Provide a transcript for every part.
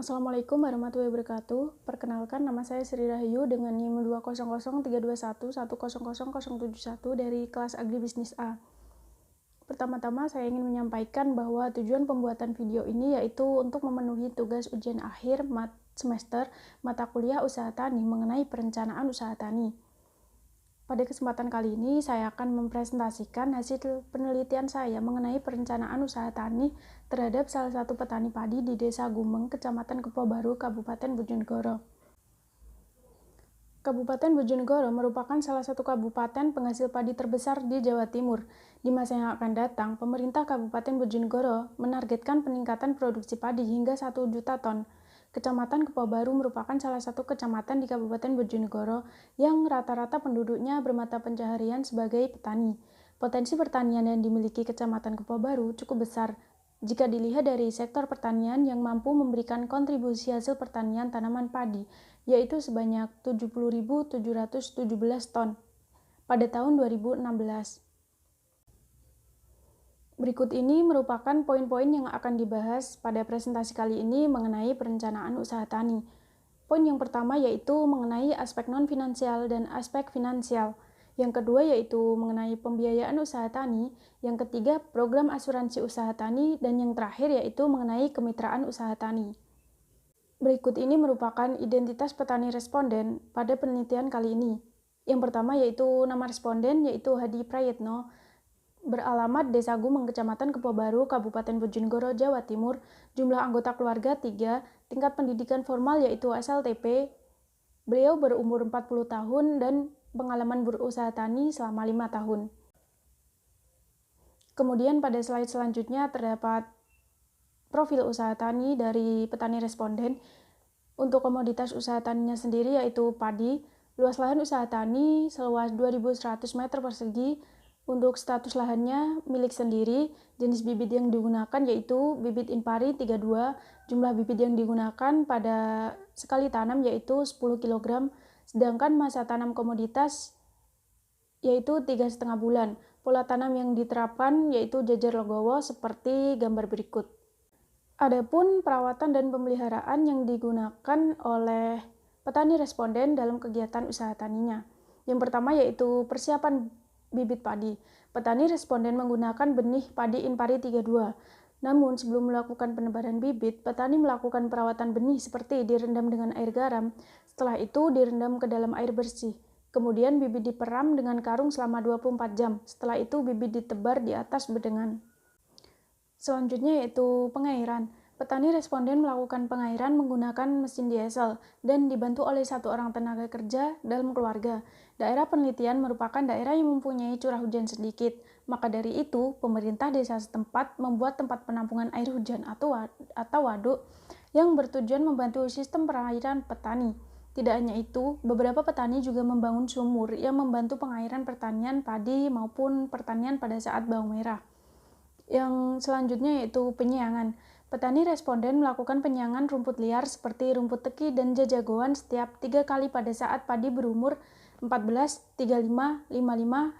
Assalamualaikum warahmatullahi wabarakatuh. Perkenalkan, nama saya Sri Rahayu dengan NIM 2003211000071 dari kelas Agribisnis A. Pertama-tama saya ingin menyampaikan bahwa tujuan pembuatan video ini yaitu untuk memenuhi tugas ujian akhir semester mata kuliah usaha tani mengenai perencanaan usaha tani. Pada kesempatan kali ini, saya akan mempresentasikan hasil penelitian saya mengenai perencanaan usaha tani terhadap salah satu petani padi di Desa Gumeng, Kecamatan Kepobaru, Kabupaten Bojonegoro. Kabupaten Bojonegoro merupakan salah satu kabupaten penghasil padi terbesar di Jawa Timur. Di masa yang akan datang, pemerintah Kabupaten Bojonegoro menargetkan peningkatan produksi padi hingga 1 juta ton. Kecamatan Kepobaru merupakan salah satu kecamatan di Kabupaten Bojonegoro yang rata-rata penduduknya bermata pencaharian sebagai petani. Potensi pertanian yang dimiliki Kecamatan Kepobaru cukup besar jika dilihat dari sektor pertanian yang mampu memberikan kontribusi hasil pertanian tanaman padi, yaitu sebanyak 70.717 ton pada tahun 2016. Berikut ini merupakan poin-poin yang akan dibahas pada presentasi kali ini mengenai perencanaan usaha tani. Poin yang pertama yaitu mengenai aspek non-finansial dan aspek finansial. Yang kedua yaitu mengenai pembiayaan usaha tani. Yang ketiga, program asuransi usaha tani. Dan yang terakhir yaitu mengenai kemitraan usaha tani. Berikut ini merupakan identitas petani responden pada penelitian kali ini. Yang pertama yaitu nama responden yaitu Hadi Prayetno, beralamat Desa Gumeng, Kecamatan Kepobaru, Kabupaten Bojonegoro, Jawa Timur, jumlah anggota keluarga 3, tingkat pendidikan formal yaitu SLTP, beliau berumur 40 tahun dan pengalaman berusaha tani selama 5 tahun. Kemudian pada slide selanjutnya terdapat profil usaha tani dari petani responden. Untuk komoditas usaha taninya sendiri yaitu padi, luas lahan usaha tani seluas 2.100 meter persegi. Untuk status lahannya milik sendiri, jenis bibit yang digunakan yaitu bibit Inpari 32, jumlah bibit yang digunakan pada sekali tanam yaitu 10 kg, sedangkan masa tanam komoditas yaitu 3,5 bulan. Pola tanam yang diterapkan yaitu jajar legowo seperti gambar berikut. Adapun perawatan dan pemeliharaan yang digunakan oleh petani responden dalam kegiatan usaha taninya. Yang pertama yaitu persiapan bibit padi. Petani responden menggunakan benih padi Inpari 32. Namun sebelum melakukan penebaran bibit, petani melakukan perawatan benih seperti direndam dengan air garam. Setelah itu direndam ke dalam air bersih. Kemudian bibit diperam dengan karung selama 24 jam. Setelah itu bibit ditebar di atas bedengan. Selanjutnya yaitu pengairan. Petani responden melakukan pengairan menggunakan mesin diesel dan dibantu oleh 1 orang tenaga kerja dalam keluarga. Daerah penelitian merupakan daerah yang mempunyai curah hujan sedikit. Maka dari itu, pemerintah desa setempat membuat tempat penampungan air hujan atau waduk yang bertujuan membantu sistem perairan petani. Tidak hanya itu, beberapa petani juga membangun sumur yang membantu pengairan pertanian padi maupun pertanian pada saat bawang merah. Yang selanjutnya yaitu penyiangan. Petani responden melakukan penyiangan rumput liar seperti rumput teki dan jajagoan setiap 3 kali pada saat padi berumur 14, 35, 55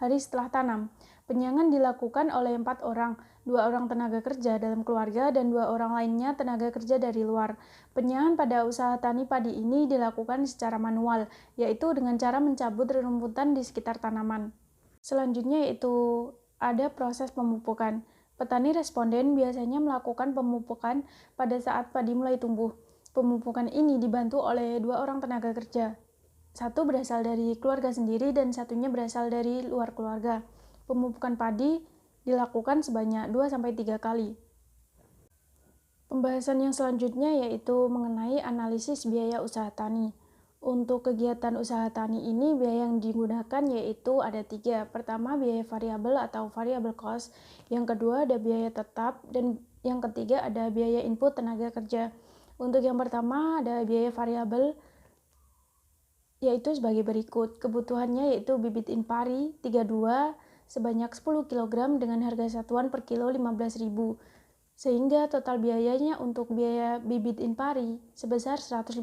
hari setelah tanam. Penyiangan dilakukan oleh 4 orang, 2 orang tenaga kerja dalam keluarga dan 2 orang lainnya tenaga kerja dari luar. Penyiangan pada usaha tani padi ini dilakukan secara manual, yaitu dengan cara mencabut rerumputan di sekitar tanaman. Selanjutnya yaitu ada proses pemupukan. Petani responden biasanya melakukan pemupukan pada saat padi mulai tumbuh. Pemupukan ini dibantu oleh 2 orang tenaga kerja. Satu berasal dari keluarga sendiri dan satunya berasal dari luar keluarga. Pemupukan padi dilakukan sebanyak 2-3 kali. Pembahasan yang selanjutnya yaitu mengenai analisis biaya usaha tani. Untuk kegiatan usaha tani ini, biaya yang digunakan yaitu ada 3. Pertama, biaya variabel atau variable cost. Yang kedua, ada biaya tetap. Dan yang ketiga, ada biaya input tenaga kerja. Untuk yang pertama, ada biaya variabel, yaitu sebagai berikut. Kebutuhannya yaitu bibit Inpari 32 sebanyak 10 kg dengan harga satuan per kilo 15.000. Sehingga total biayanya untuk biaya bibit Inpari sebesar 150.000.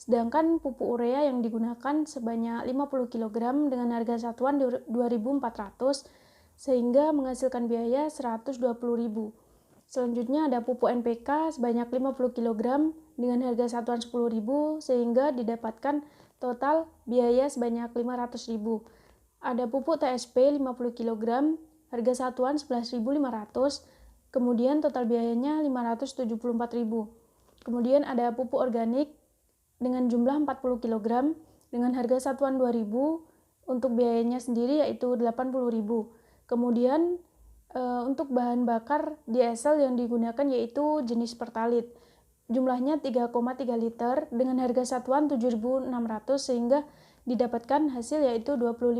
Sedangkan pupuk urea yang digunakan sebanyak 50 kg dengan harga satuan 2.400 sehingga menghasilkan biaya 120.000. Selanjutnya ada pupuk NPK sebanyak 50 kg dengan harga satuan 10.000 sehingga didapatkan total biaya sebanyak 500.000. Ada pupuk TSP 50 kg harga satuan 11.500, kemudian total biayanya 574.000. Kemudian ada pupuk organik dengan jumlah 40 kg dengan harga satuan 2.000, untuk biayanya sendiri yaitu 80.000. Kemudian untuk bahan bakar diesel yang digunakan yaitu jenis Pertalite. Jumlahnya 3,3 liter dengan harga satuan 7.600 sehingga didapatkan hasil yaitu 25.000.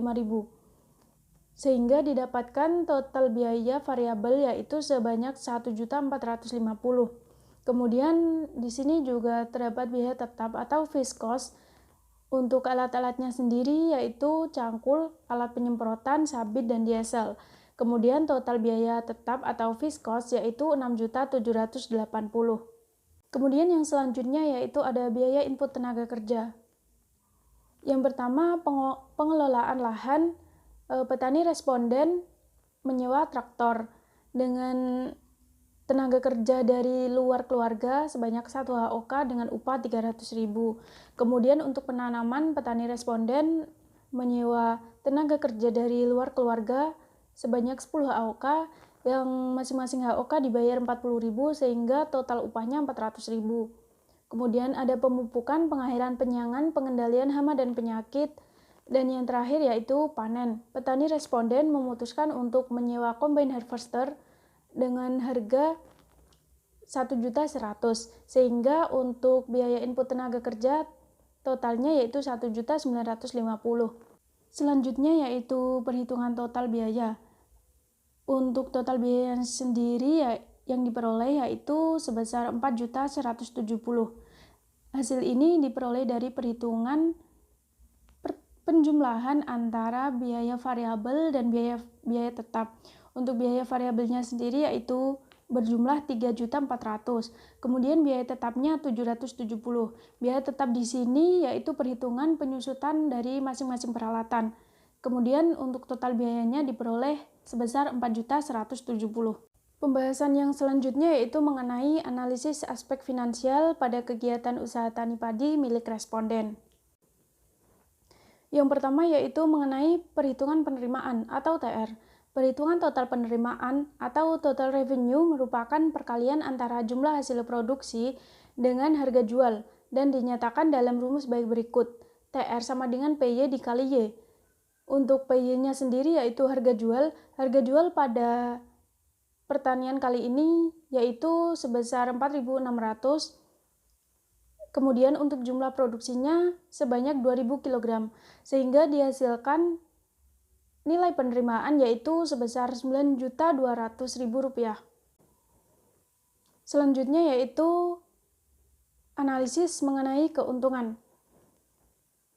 Sehingga didapatkan total biaya variabel yaitu sebanyak 1.450.000. Kemudian di sini juga terdapat biaya tetap atau fixed cost. Untuk alat-alatnya sendiri yaitu cangkul, alat penyemprotan, sabit, dan diesel. Kemudian total biaya tetap atau fixed cost yaitu 6.780.000. Kemudian yang selanjutnya yaitu ada biaya input tenaga kerja. Yang pertama, pengelolaan lahan. Petani responden menyewa traktor dengan tenaga kerja dari luar keluarga sebanyak 1 HOK dengan upah 300.000. Kemudian untuk penanaman, petani responden menyewa tenaga kerja dari luar keluarga sebanyak 10 HOK yang masing-masing HOK dibayar 40.000 sehingga total upahnya 400.000. Kemudian ada pemupukan, pengakhiran penyangan, pengendalian hama dan penyakit, dan yang terakhir yaitu panen. Petani responden memutuskan untuk menyewa combine harvester dengan harga 1.100.000 sehingga untuk biaya input tenaga kerja totalnya yaitu 1.950.000. Selanjutnya yaitu perhitungan total biaya. Untuk total biaya sendiri yang diperoleh yaitu sebesar 4.170.000. Hasil ini diperoleh dari perhitungan penjumlahan antara biaya variabel dan biaya tetap. Untuk biaya variabelnya sendiri yaitu berjumlah 3.400.000. Kemudian biaya tetapnya 770. Biaya tetap di sini yaitu perhitungan penyusutan dari masing-masing peralatan. Kemudian untuk total biayanya diperoleh sebesar 4.170.000. Pembahasan yang selanjutnya yaitu mengenai analisis aspek finansial pada kegiatan usaha tani padi milik responden. Yang pertama yaitu mengenai perhitungan penerimaan atau TR. Perhitungan total penerimaan atau total revenue merupakan perkalian antara jumlah hasil produksi dengan harga jual dan dinyatakan dalam rumus baik berikut. TR sama dengan PY dikali Y. Untuk PY-nya sendiri yaitu harga jual. Harga jual pada pertanian kali ini yaitu sebesar 4.600. Kemudian untuk jumlah produksinya sebanyak 2.000 kg, sehingga dihasilkan nilai penerimaan yaitu sebesar Rp9.200.000. Selanjutnya yaitu analisis mengenai keuntungan.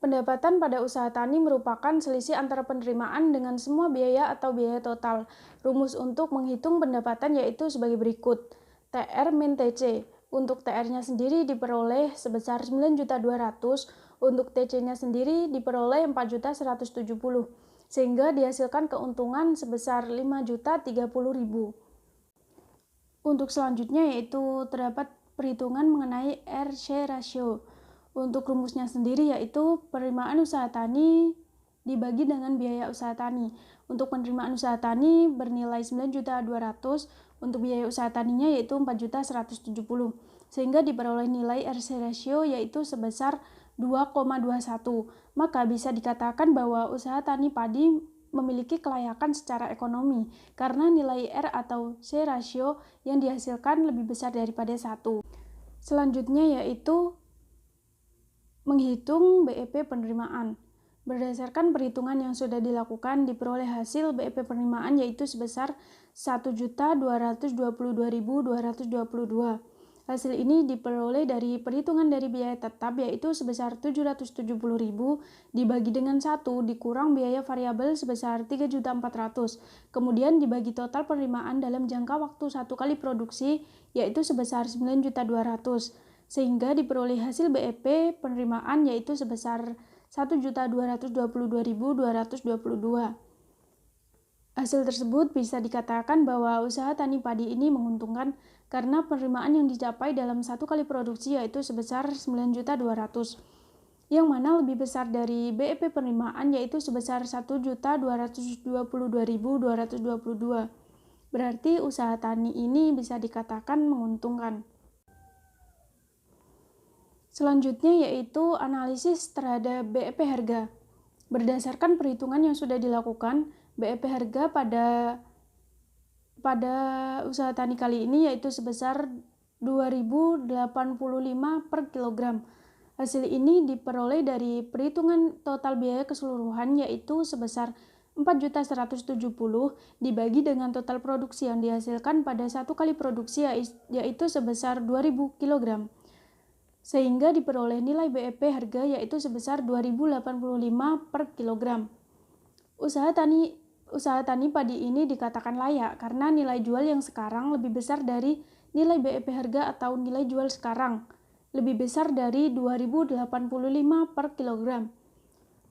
Pendapatan pada usaha tani merupakan selisih antara penerimaan dengan semua biaya atau biaya total. Rumus untuk menghitung pendapatan yaitu sebagai berikut. TR min TC. Untuk TR-nya sendiri diperoleh sebesar 9.200.000, untuk TC-nya sendiri diperoleh 4.170.000, sehingga dihasilkan keuntungan sebesar 5.030.000. Untuk selanjutnya yaitu terdapat perhitungan mengenai RC ratio. Untuk rumusnya sendiri yaitu penerimaan usaha tani dibagi dengan biaya usaha tani. Untuk penerimaan usaha tani bernilai 9.200.000, untuk biaya usaha taninya yaitu 4.170.000, sehingga diperoleh nilai RC ratio yaitu sebesar 2,21. Maka bisa dikatakan bahwa usaha tani padi memiliki kelayakan secara ekonomi karena nilai R atau C ratio yang dihasilkan lebih besar daripada 1. Selanjutnya yaitu menghitung BEP penerimaan. Berdasarkan perhitungan yang sudah dilakukan, diperoleh hasil BEP penerimaan yaitu sebesar 1.222.222. Hasil ini diperoleh dari perhitungan dari biaya tetap yaitu sebesar 770.000 dibagi dengan 1 dikurang biaya variabel sebesar 3.400.000. Kemudian dibagi total penerimaan dalam jangka waktu 1 kali produksi yaitu sebesar 9.200.000. Sehingga diperoleh hasil BEP penerimaan yaitu sebesar 1.222.222. Hasil tersebut bisa dikatakan bahwa usaha tani padi ini menguntungkan karena penerimaan yang dicapai dalam satu kali produksi yaitu sebesar 9.200.000, yang mana lebih besar dari BEP penerimaan yaitu sebesar 1.222.222. Berarti usaha tani ini bisa dikatakan menguntungkan. Selanjutnya yaitu analisis terhadap BEP harga. Berdasarkan perhitungan yang sudah dilakukan, BEP harga pada usaha tani kali ini yaitu sebesar 2.085 per kilogram. Hasil ini diperoleh dari perhitungan total biaya keseluruhan yaitu sebesar 4.170.000 dibagi dengan total produksi yang dihasilkan pada satu kali produksi yaitu sebesar 2.000 kg. Sehingga diperoleh nilai BEP harga yaitu sebesar 2.085 per kilogram. Usaha tani padi ini dikatakan layak karena nilai jual yang sekarang lebih besar dari nilai BEP harga atau nilai jual sekarang, lebih besar dari 2.085 per kilogram.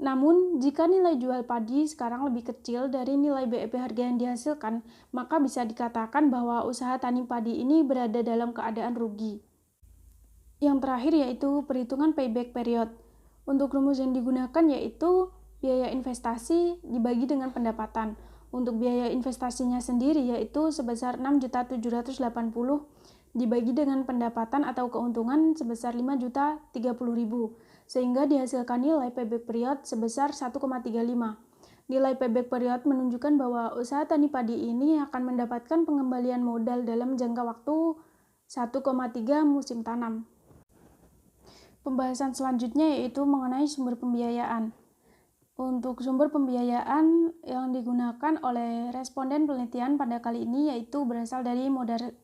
Namun, jika nilai jual padi sekarang lebih kecil dari nilai BEP harga yang dihasilkan, maka bisa dikatakan bahwa usaha tani padi ini berada dalam keadaan rugi. Yang terakhir yaitu perhitungan payback period. Untuk rumus yang digunakan yaitu biaya investasi dibagi dengan pendapatan. Untuk biaya investasinya sendiri yaitu sebesar 6.780.000 dibagi dengan pendapatan atau keuntungan sebesar 5.030.000 sehingga dihasilkan nilai payback period sebesar 1,35. Nilai payback period menunjukkan bahwa usaha tani padi ini akan mendapatkan pengembalian modal dalam jangka waktu 1,3 musim tanam. Pembahasan selanjutnya yaitu mengenai sumber pembiayaan. Untuk sumber pembiayaan yang digunakan oleh responden penelitian pada kali ini yaitu berasal dari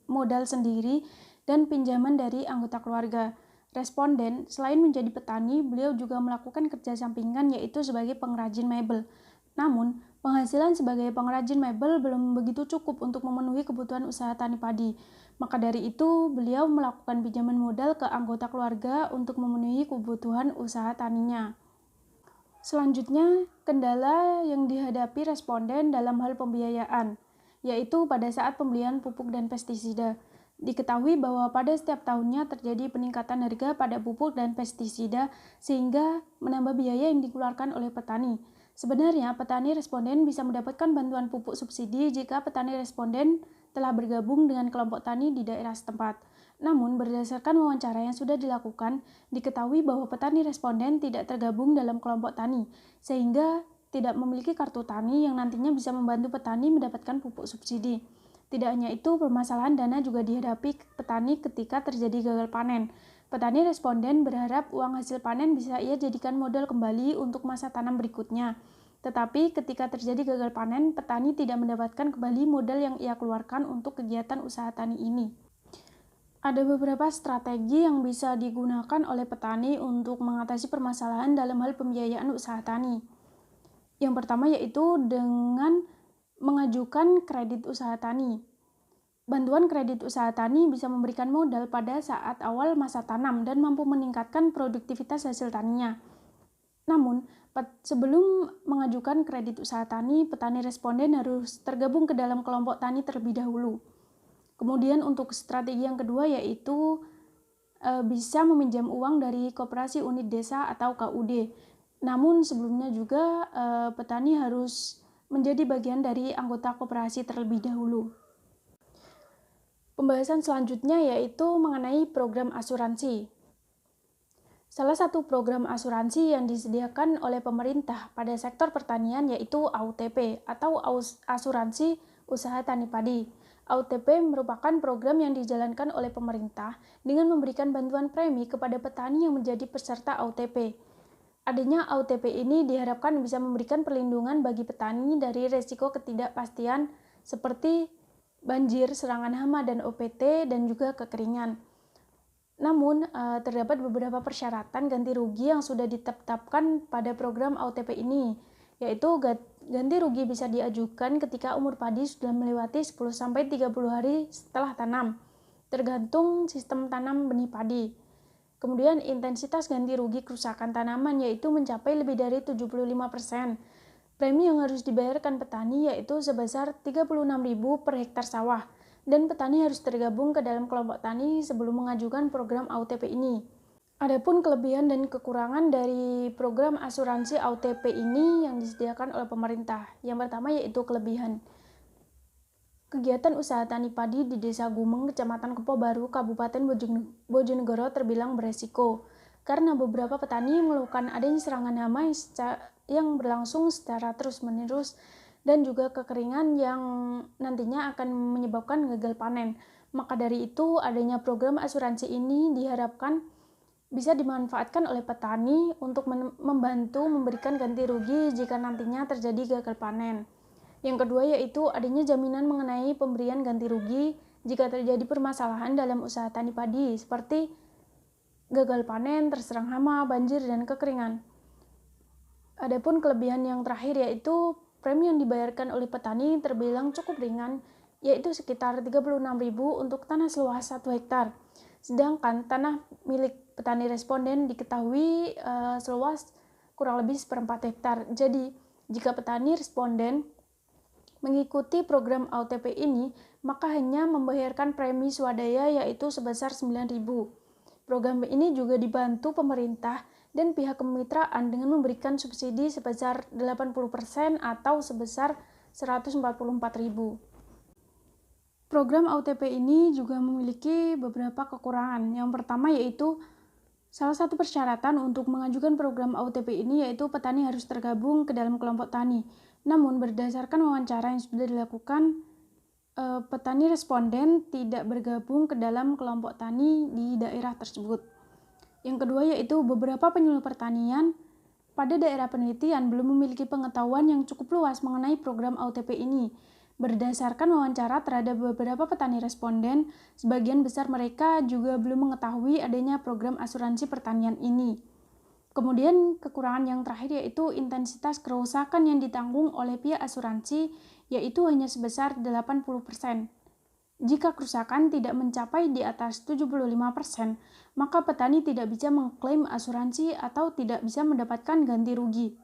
modal sendiri dan pinjaman dari anggota keluarga. Responden selain menjadi petani, beliau juga melakukan kerja sampingan yaitu sebagai pengrajin mebel. Namun, penghasilan sebagai pengrajin mebel belum begitu cukup untuk memenuhi kebutuhan usaha tani padi. Maka dari itu, beliau melakukan pinjaman modal ke anggota keluarga untuk memenuhi kebutuhan usaha taninya. Selanjutnya, kendala yang dihadapi responden dalam hal pembiayaan, yaitu pada saat pembelian pupuk dan pestisida. Diketahui bahwa pada setiap tahunnya terjadi peningkatan harga pada pupuk dan pestisida sehingga menambah biaya yang dikeluarkan oleh petani. Sebenarnya, petani responden bisa mendapatkan bantuan pupuk subsidi jika petani responden telah bergabung dengan kelompok tani di daerah setempat. Namun, berdasarkan wawancara yang sudah dilakukan, diketahui bahwa petani responden tidak tergabung dalam kelompok tani, sehingga tidak memiliki kartu tani yang nantinya bisa membantu petani mendapatkan pupuk subsidi. Tidak hanya itu, permasalahan dana juga dihadapi petani ketika terjadi gagal panen. Petani responden berharap uang hasil panen bisa ia jadikan modal kembali untuk masa tanam berikutnya. Tetapi ketika terjadi gagal panen, petani tidak mendapatkan kembali modal yang ia keluarkan untuk kegiatan usaha tani ini. Ada beberapa strategi yang bisa digunakan oleh petani untuk mengatasi permasalahan dalam hal pembiayaan usaha tani. Yang pertama yaitu dengan mengajukan kredit usaha tani. Bantuan kredit usaha tani bisa memberikan modal pada saat awal masa tanam dan mampu meningkatkan produktivitas hasil taninya. Namun, sebelum mengajukan kredit usaha tani, petani responden harus tergabung ke dalam kelompok tani terlebih dahulu. Kemudian untuk strategi yang kedua yaitu bisa meminjam uang dari koperasi unit desa atau KUD. Namun sebelumnya juga petani harus menjadi bagian dari anggota koperasi terlebih dahulu. Pembahasan selanjutnya yaitu mengenai program asuransi. Salah satu program asuransi yang disediakan oleh pemerintah pada sektor pertanian yaitu AUTP atau Asuransi Usaha Tani Padi. AUTP merupakan program yang dijalankan oleh pemerintah dengan memberikan bantuan premi kepada petani yang menjadi peserta AUTP. Adanya AUTP ini diharapkan bisa memberikan perlindungan bagi petani dari risiko ketidakpastian seperti banjir, serangan hama dan OPT, dan juga kekeringan. Namun, terdapat beberapa persyaratan ganti rugi yang sudah ditetapkan pada program AUTP ini, yaitu ganti rugi bisa diajukan ketika umur padi sudah melewati 10-30 hari setelah tanam, tergantung sistem tanam benih padi. Kemudian, intensitas ganti rugi kerusakan tanaman yaitu mencapai lebih dari 75%. Premi yang harus dibayarkan petani yaitu sebesar 36.000 per hektar sawah, dan petani harus tergabung ke dalam kelompok tani sebelum mengajukan program AUTP ini. Adapun kelebihan dan kekurangan dari program asuransi AUTP ini yang disediakan oleh pemerintah. Yang pertama yaitu kelebihan. Kegiatan usaha tani padi di Desa Gumeng, Kecamatan Kepo Baru, Kabupaten Bojonegoro terbilang beresiko, karena beberapa petani mengeluhkan adanya serangan hama yang berlangsung secara terus-menerus dan juga kekeringan yang nantinya akan menyebabkan gagal panen. Maka dari itu, adanya program asuransi ini diharapkan bisa dimanfaatkan oleh petani untuk membantu memberikan ganti rugi jika nantinya terjadi gagal panen. Yang kedua yaitu adanya jaminan mengenai pemberian ganti rugi jika terjadi permasalahan dalam usaha tani padi seperti gagal panen, terserang hama, banjir, dan kekeringan. Adapun kelebihan yang terakhir yaitu premi yang dibayarkan oleh petani terbilang cukup ringan, yaitu sekitar 36.000 untuk tanah seluas 1 hektar. Sedangkan tanah milik petani responden diketahui seluas kurang lebih 1/4 hektar. Jadi, jika petani responden mengikuti program AUTP ini, maka hanya membayarkan premi swadaya yaitu sebesar 9.000. Program ini juga dibantu pemerintah dan pihak kemitraan dengan memberikan subsidi sebesar 80% atau sebesar 144.000. Program AUTP ini juga memiliki beberapa kekurangan. Yang pertama yaitu salah satu persyaratan untuk mengajukan program AUTP ini yaitu petani harus tergabung ke dalam kelompok tani. Namun berdasarkan wawancara yang sudah dilakukan, petani responden tidak bergabung ke dalam kelompok tani di daerah tersebut. Yang kedua yaitu beberapa penyuluh pertanian pada daerah penelitian belum memiliki pengetahuan yang cukup luas mengenai program AUTP ini. Berdasarkan wawancara terhadap beberapa petani responden, sebagian besar mereka juga belum mengetahui adanya program asuransi pertanian ini. Kemudian kekurangan yang terakhir yaitu intensitas kerusakan yang ditanggung oleh pihak asuransi yaitu hanya sebesar 80%. Jika kerusakan tidak mencapai di atas 75%, maka petani tidak bisa mengklaim asuransi atau tidak bisa mendapatkan ganti rugi.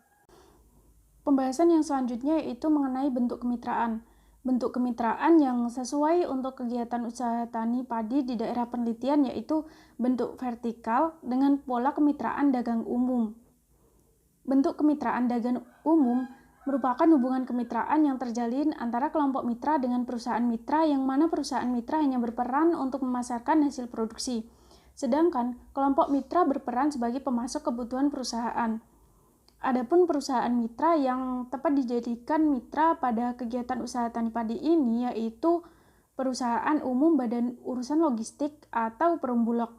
Pembahasan yang selanjutnya yaitu mengenai bentuk kemitraan. Bentuk kemitraan yang sesuai untuk kegiatan usaha tani padi di daerah penelitian yaitu bentuk vertikal dengan pola kemitraan dagang umum. Bentuk kemitraan dagang umum merupakan hubungan kemitraan yang terjalin antara kelompok mitra dengan perusahaan mitra yang mana perusahaan mitra hanya berperan untuk memasarkan hasil produksi, sedangkan kelompok mitra berperan sebagai pemasok kebutuhan perusahaan. Adapun perusahaan mitra yang tepat dijadikan mitra pada kegiatan usaha tani padi ini yaitu perusahaan umum badan urusan logistik atau perum bulog.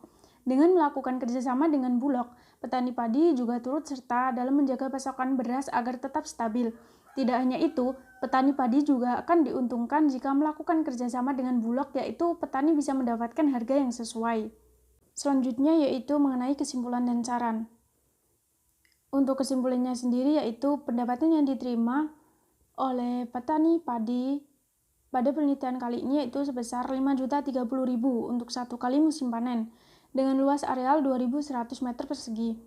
Dengan melakukan kerjasama dengan bulog, petani padi juga turut serta dalam menjaga pasokan beras agar tetap stabil. Tidak hanya itu, petani padi juga akan diuntungkan jika melakukan kerjasama dengan bulog yaitu petani bisa mendapatkan harga yang sesuai. Selanjutnya yaitu mengenai kesimpulan dan saran. Untuk kesimpulannya sendiri yaitu pendapatan yang diterima oleh petani padi pada penelitian kali ini yaitu sebesar 5.030.000 untuk satu kali musim panen dengan luas areal 2.100 meter persegi.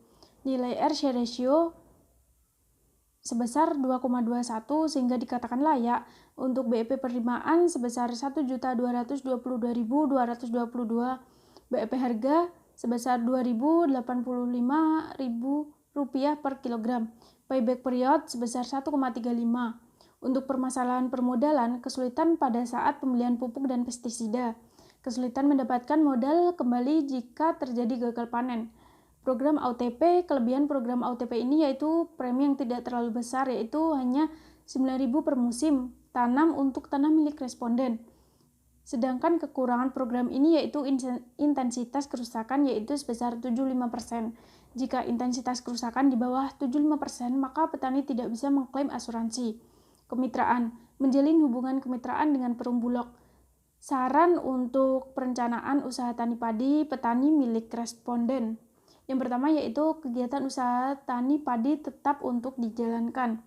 Nilai R-share ratio sebesar 2,21 sehingga dikatakan layak. Untuk BEP penerimaan sebesar 1.222.222, BEP harga sebesar 2.085.000 rupiah per kilogram. Payback period sebesar 1,35. Untuk permasalahan permodalan, kesulitan pada saat pembelian pupuk dan pestisida. Kesulitan mendapatkan modal kembali jika terjadi gagal panen. Program AUTP, kelebihan program AUTP ini yaitu premi yang tidak terlalu besar yaitu hanya 9.000 per musim tanam untuk tanah milik responden. Sedangkan kekurangan program ini yaitu intensitas kerusakan yaitu sebesar 75%. Jika intensitas kerusakan di bawah 75%, maka petani tidak bisa mengklaim asuransi. Kemitraan, menjalin hubungan kemitraan dengan perum bulog. Saran untuk perencanaan usaha tani padi petani milik responden. Yang pertama yaitu kegiatan usaha tani padi tetap untuk dijalankan.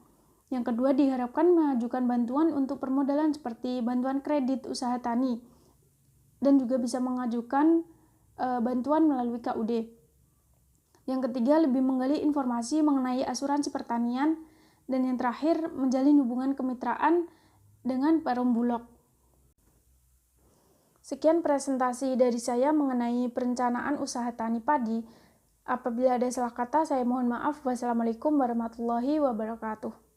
Yang kedua diharapkan mengajukan bantuan untuk permodalan seperti bantuan kredit usaha tani dan juga bisa mengajukan bantuan melalui KUD. Yang ketiga lebih menggali informasi mengenai asuransi pertanian Dan yang terakhir, menjalin hubungan kemitraan dengan perum bulog. Sekian presentasi dari saya mengenai perencanaan usaha tani padi. Apabila ada salah kata, saya mohon maaf. Wassalamualaikum warahmatullahi wabarakatuh.